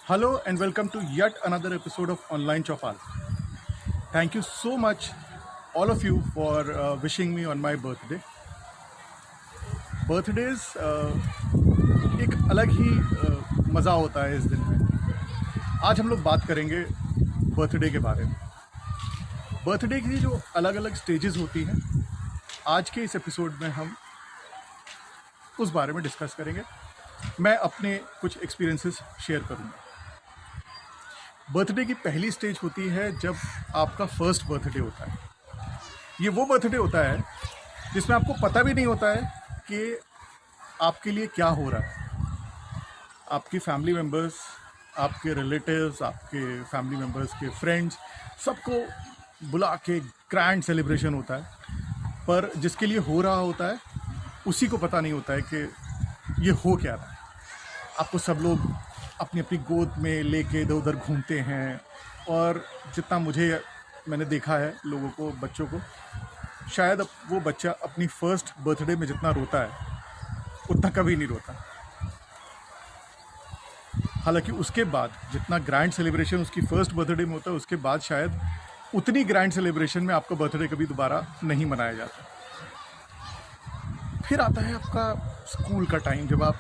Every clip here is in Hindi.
Hello and welcome to yet another episode of Online Chopal. Thank you so much, all of you, for wishing me on my birthday. Birthdays एक अलग ही मज़ा होता है इस दिन में। आज हम लोग बात करेंगे बर्थडे के बारे में। बर्थडे की जो अलग अलग स्टेजेस होती हैं, आज के इस एपिसोड में हम उस बारे में डिस्कस करेंगे। मैं अपने कुछ एक्सपीरियंसेस शेयर करूँगा। बर्थडे की पहली स्टेज होती है जब आपका फर्स्ट बर्थडे होता है। ये वो बर्थडे होता है जिसमें आपको पता भी नहीं होता है कि आपके लिए क्या हो रहा है। आपकी फैमिली मेम्बर्स, आपके रिलेटिव्स, आपके फैमिली मेम्बर्स के फ्रेंड्स, सबको बुला के ग्रैंड सेलिब्रेशन होता है, पर जिसके लिए हो रहा होता है उसी को पता नहीं होता है कि ये हो क्या रहा है। आपको सब लोग अपनी अपनी गोद में लेके इधर उधर घूमते हैं, और जितना मैंने देखा है लोगों को, बच्चों को, शायद वो बच्चा अपनी फर्स्ट बर्थडे में जितना रोता है उतना कभी नहीं रोता। हालांकि उसके बाद जितना ग्रैंड सेलिब्रेशन उसकी फर्स्ट बर्थडे में होता है, उसके बाद शायद उतनी ग्रैंड सेलिब्रेशन में आपका बर्थडे कभी दोबारा नहीं मनाया जाता। फिर आता है आपका स्कूल का टाइम, जब आप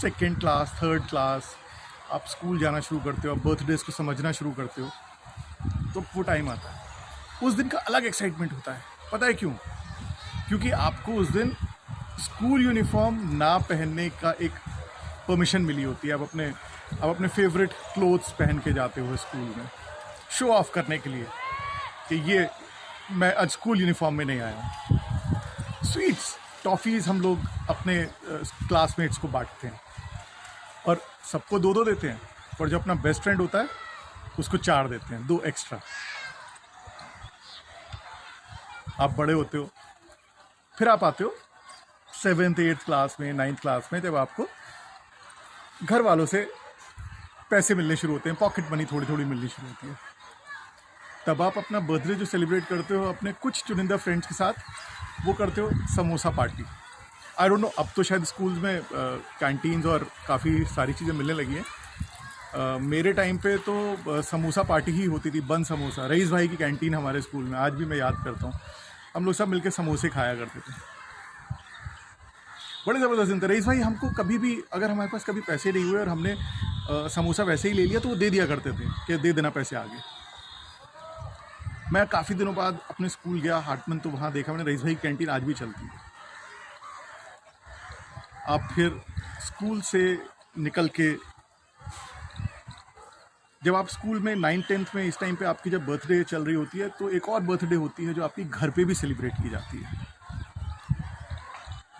सेकेंड क्लास, थर्ड क्लास, आप स्कूल जाना शुरू करते हो, आप बर्थडेज को समझना शुरू करते हो, तो वो टाइम आता है। उस दिन का अलग एक्साइटमेंट होता है। पता है क्यों? क्योंकि आपको उस दिन स्कूल यूनिफॉर्म ना पहनने का एक परमिशन मिली होती है। आप अपने फेवरेट क्लोथ्स पहन के जाते हो स्कूल में, शो ऑफ करने के लिए कि ये मैं आज स्कूल यूनिफॉर्म में नहीं आया हूँ। स्वीट्स, टॉफ़ीज़ हम लोग अपने क्लासमेट्स को बांटते हैं, और सबको दो दो देते हैं, और जो अपना बेस्ट फ्रेंड होता है उसको 4 देते हैं, 2 एक्स्ट्रा। आप बड़े होते हो, फिर आप आते हो 7th 8th क्लास में, 9th क्लास में, जब आपको घर वालों से पैसे मिलने शुरू होते हैं, पॉकेट मनी थोड़ी थोड़ी मिलनी शुरू होती है। तब आप अपना बर्थडे जो सेलिब्रेट करते हो अपने कुछ चुनिंदा फ्रेंड्स के साथ, वो करते हो samosa party. I don't know, अब तो शायद स्कूल्स में कैंटीन्स और काफ़ी सारी चीज़ें मिलने लगी हैं। मेरे टाइम पे तो समोसा पार्टी ही होती थी, बन समोसा। रईस भाई की कैंटीन हमारे स्कूल में आज भी मैं याद करता हूँ। हम लोग सब मिलके समोसे खाया करते थे, बड़े ज़बरदस्त दिन थे। रईस भाई हमको कभी भी, अगर हमारे पास कभी पैसे नहीं हुए और हमने समोसा वैसे ही ले लिया, तो वो दे दिया करते थे कि दे देना पैसे आगे। मैं काफ़ी दिनों बाद अपने स्कूल गया हाटमन, तो वहाँ देखा मैंने रईस भाई की कैंटीन आज भी चलती है। आप फिर स्कूल से निकल के, जब आप स्कूल में 9th-10th में, इस टाइम पे आपकी जब बर्थडे चल रही होती है, तो एक और बर्थडे होती है जो आपकी घर पे भी सेलिब्रेट की जाती है।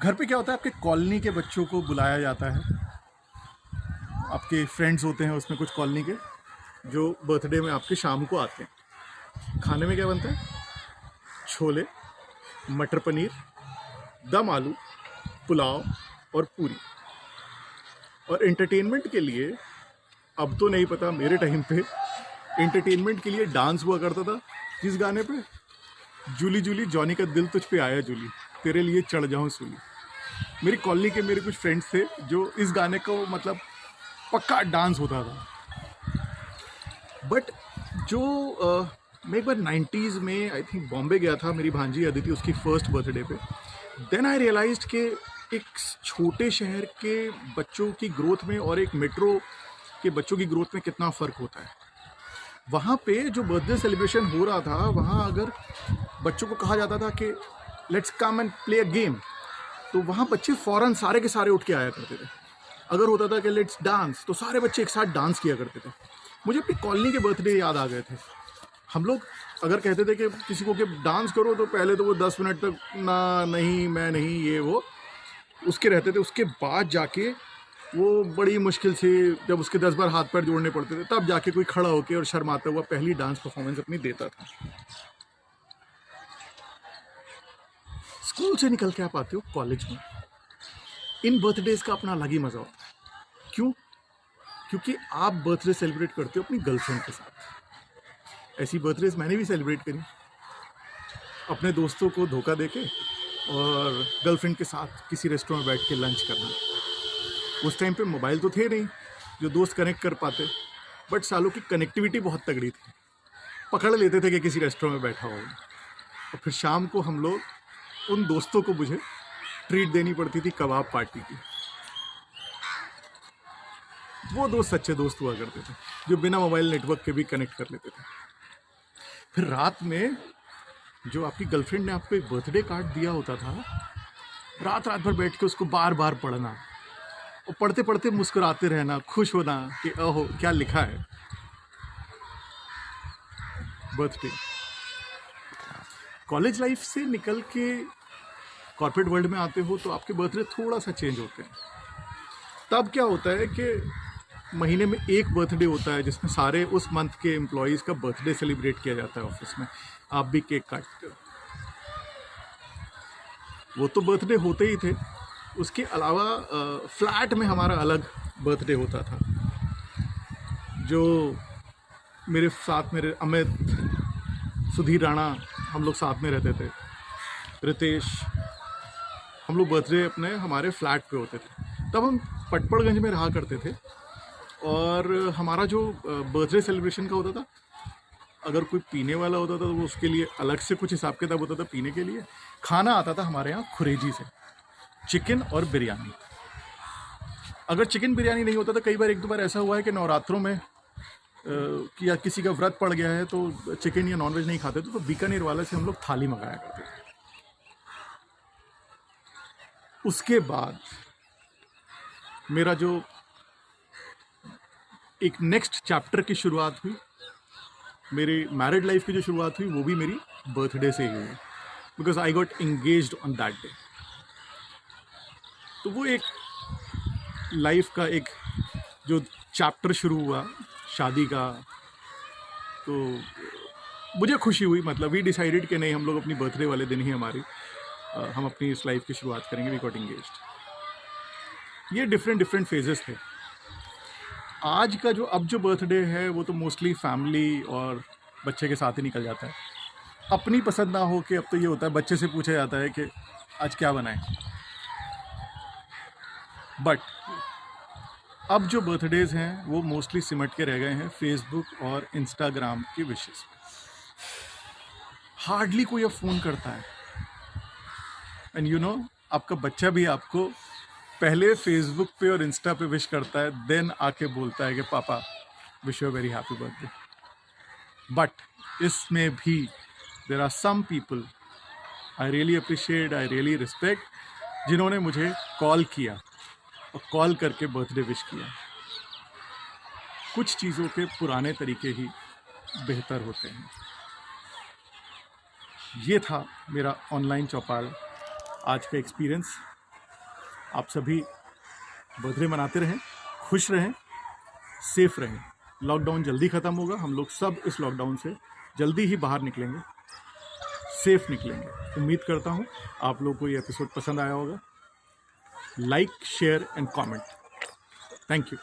घर पे क्या होता है, आपके कॉलोनी के बच्चों को बुलाया जाता है। आपके फ्रेंड्स होते हैं उसमें कुछ कॉलोनी के, जो बर्थडे में आपके शाम को आते हैं। खाने में क्या बनता है? छोले, मटर पनीर, दम आलू, पुलाव और पूरी। और एंटरटेनमेंट के लिए, अब तो नहीं पता, मेरे टाइम पे एंटरटेनमेंट के लिए डांस हुआ करता था। जिस गाने पे, जूली जूली जॉनी का दिल तुझ पे आया जूली, तेरे लिए चढ़ जाऊं सूली। मेरी कॉलोनी के मेरे कुछ फ्रेंड्स थे जो इस गाने को, मतलब पक्का डांस होता था। बट जो मैं एक बार 90s में आई थिंक बॉम्बे गया था, मेरी भांजी अदिति, उसकी फर्स्ट बर्थडे पे। देन आई रियलाइज्ड कि एक छोटे शहर के बच्चों की ग्रोथ में और एक मेट्रो के बच्चों की ग्रोथ में कितना फ़र्क होता है। वहाँ पे जो बर्थडे सेलिब्रेशन हो रहा था, वहाँ अगर बच्चों को कहा जाता था कि let's come and play a game, तो वहाँ बच्चे फ़ौरन सारे के सारे उठ के आया करते थे। अगर होता था कि लेट्स डांस, तो सारे बच्चे एक साथ डांस किया करते थे। मुझे अपनी कॉलोनी के बर्थडे याद आ गए थे। हम लोग अगर कहते थे कि किसी को कि डांस करो, तो पहले तो वो 10 मिनट तक ना, नहीं, मैं नहीं, ये वो उसके रहते थे। उसके बाद जाके वो बड़ी मुश्किल से, जब उसके 10 बार हाथ पैर जोड़ने पड़ते थे, तब जाके कोई खड़ा होकर और शर्माता हुआ पहली डांस परफॉर्मेंस अपनी देता था। स्कूल से निकल के आप आते हो कॉलेज में। इन बर्थडेज का अपना अलग ही मज़ा होता है। क्यों? क्योंकि आप बर्थडे सेलिब्रेट करते हो अपनी गर्लफ्रेंड के साथ। ऐसी बर्थडेज मैंने भी सेलिब्रेट करी, अपने दोस्तों को धोखा देके और गर्लफ्रेंड के साथ किसी रेस्टोरेंट में बैठ के लंच करना। उस टाइम पे मोबाइल तो थे नहीं, जो दोस्त कनेक्ट कर पाते, बट सालों की कनेक्टिविटी बहुत तगड़ी थी। पकड़ लेते थे कि किसी रेस्टोरेंट में बैठा होगा, और फिर शाम को हम लोग उन दोस्तों को मुझे ट्रीट देनी पड़ती थी कबाब पार्टी की। वो दोस्त सच्चे दोस्त हुआ करते थे जो बिना मोबाइल नेटवर्क के भी कनेक्ट कर लेते थे। फिर रात में जो आपकी गर्लफ्रेंड ने आपको एक बर्थडे कार्ड दिया होता था, रात रात भर बैठ के उसको बार बार पढ़ना, और पढ़ते पढ़ते मुस्कुराते रहना, खुश होना कि ओहो क्या लिखा है, बर्थडे। कॉलेज लाइफ से निकल के कॉर्पोरेट वर्ल्ड में आते हो तो आपके बर्थडे थोड़ा सा चेंज होते हैं। तब क्या होता है कि महीने में एक बर्थडे होता है जिसमें सारे उस मंथ के एम्प्लॉयज़ का बर्थडे सेलिब्रेट किया जाता है ऑफिस में, आप भी केक काटते हो। वो तो बर्थडे होते ही थे, उसके अलावा फ्लैट में हमारा अलग बर्थडे होता था, जो मेरे साथ मेरे अमित, सुधीर राणा, हम लोग साथ में रहते थे, रितेश, हम लोग बर्थडे अपने हमारे फ्लैट पे होते थे। तब हम पटपड़गंज में रहा करते थे, और हमारा जो बर्थडे सेलिब्रेशन का होता था, अगर कोई पीने वाला होता था तो वो उसके लिए अलग से कुछ हिसाब किताब होता था पीने के लिए। खाना आता था हमारे यहाँ खुरेजी से, चिकन और बिरयानी। अगर चिकन बिरयानी नहीं होता तो कई बार एक दो बार ऐसा हुआ है कि नवरात्रों में या किसी का व्रत पड़ गया है तो चिकन या नॉनवेज नहीं खाते थे, तो बीकानेर वाले से हम लोग थाली मंगाया करते थे। उसके बाद मेरा जो एक नेक्स्ट चैप्टर की शुरुआत हुई, मेरी मैरिड लाइफ की जो शुरुआत हुई वो भी मेरी बर्थडे से ही हुई, because I got engaged on that day. तो वो एक लाइफ का एक जो चैप्टर शुरू हुआ शादी का, तो मुझे खुशी हुई। मतलब वी डिसाइडेड कि नहीं, हम लोग अपनी बर्थडे वाले दिन ही हम अपनी इस लाइफ की शुरुआत करेंगे। We got engaged. ये डिफरेंट फेजेस थे। आज का जो अब जो बर्थडे है वो तो मोस्टली फैमिली और बच्चे के साथ ही निकल जाता है। अपनी पसंद ना हो कि अब तो ये होता है बच्चे से पूछा जाता है कि आज क्या बनाएं। बट अब जो बर्थडेज हैं वो मोस्टली सिमट के रह गए हैं फेसबुक और इंस्टाग्राम की विशेस पे। हार्डली कोई अब फ़ोन करता है। एंड यू नो, आपका बच्चा भी आपको पहले फेसबुक पे और इंस्टा पे विश करता है, देन आके बोलता है कि पापा wish you very happy birthday. But इसमें भी there are some people I really appreciate, I really respect, जिन्होंने मुझे कॉल किया और कॉल करके बर्थडे विश किया। कुछ चीज़ों के पुराने तरीके ही बेहतर होते हैं। ये था मेरा ऑनलाइन चौपाल आज का एक्सपीरियंस। आप सभी बर्थडे मनाते रहें, खुश रहें, सेफ रहें। लॉकडाउन जल्दी ख़त्म होगा, हम लोग सब इस लॉकडाउन से जल्दी ही बाहर निकलेंगे, सेफ निकलेंगे। उम्मीद करता हूँ आप लोगों को ये एपिसोड पसंद आया होगा। Like, share and comment. Thank you.